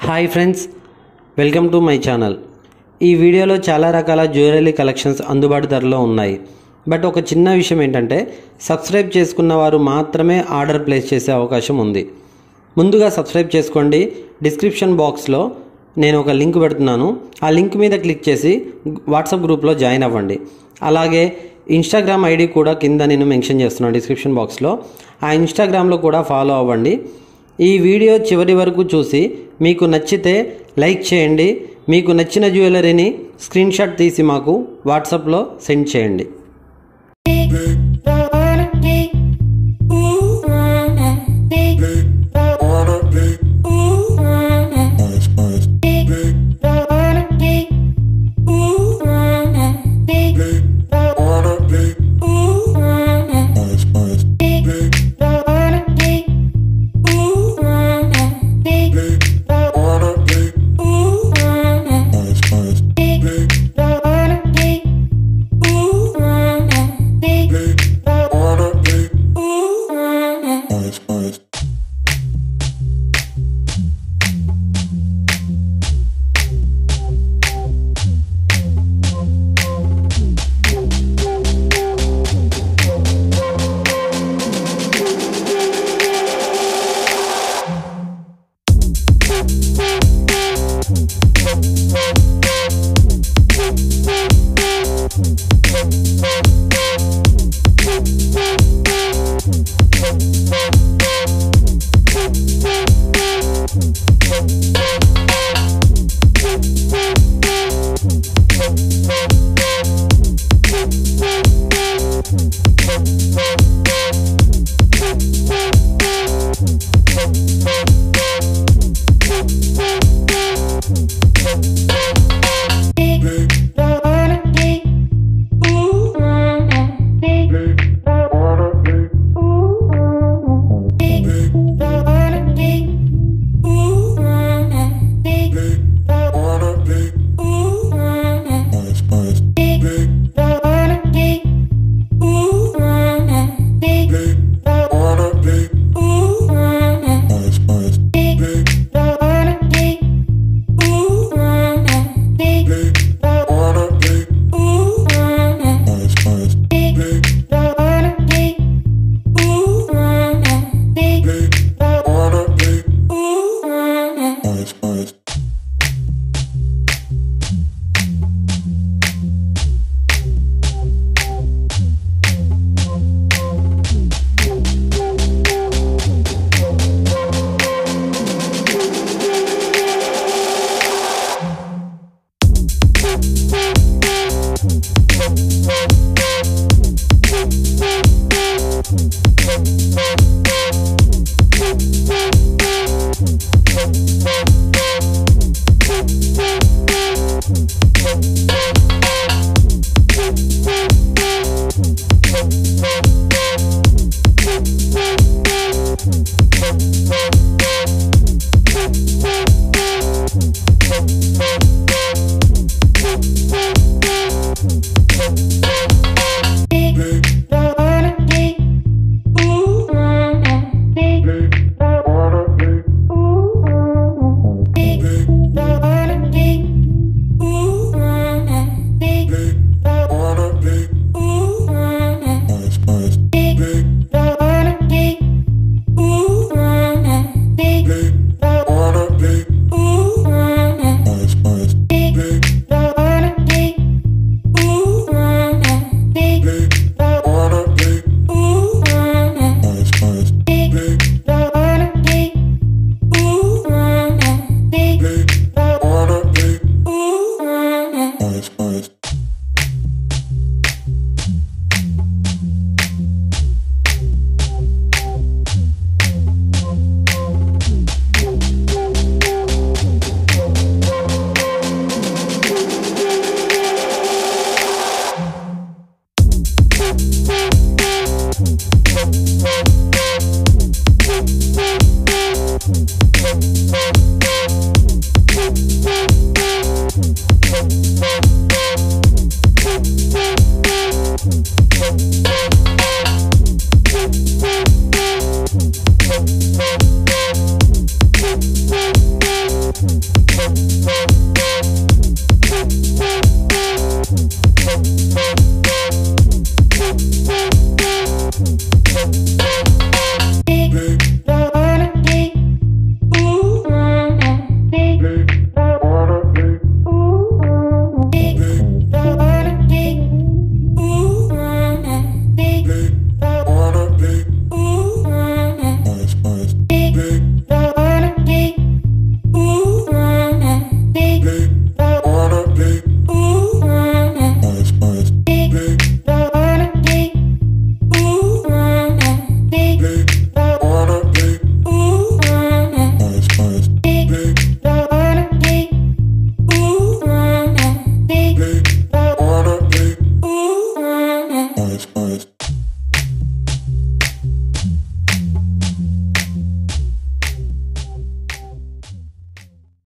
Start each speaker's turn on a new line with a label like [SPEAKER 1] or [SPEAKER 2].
[SPEAKER 1] Hi friends, welcome to my channel. ఈ వీడియోలో చాలా రకాల జ్యువెలరీ కలెక్షన్స్ అందుబాటు ధరలో ఉన్నాయి. బట్ ఒక చిన్న విషయం ఏంటంటే, సబ్స్క్రైబ్ చేసుకున్న వారు మాత్రమే ఆర్డర్ ప్లేస్ చేసే అవకాశం ఉంది. ముందుగా సబ్స్క్రైబ్ చేసుకోండి. డిస్క్రిప్షన్ బాక్స్లో నేను ఒక లింక్ పెడుతున్నాను. ఆ లింక్ మీద క్లిక్ చేసి వాట్సాప్ గ్రూప్లో జాయిన్ అవ్వండి. అలాగే ఇన్స్టాగ్రామ్ ఐడి కూడా కింద నేను మెన్షన్ చేస్తున్నాను డిస్క్రిప్షన్ బాక్స్లో. ఆ ఇన్స్టాగ్రామ్లో కూడా ఫాలో అవ్వండి. ఈ వీడియో చివరి వరకు చూసి మీకు నచ్చితే లైక్ చేయండి. మీకు నచ్చిన జ్యువెలరీని స్క్రీన్ షాట్ తీసి మాకు వాట్సాప్లో సెండ్ చేయండి.
[SPEAKER 2] Boys.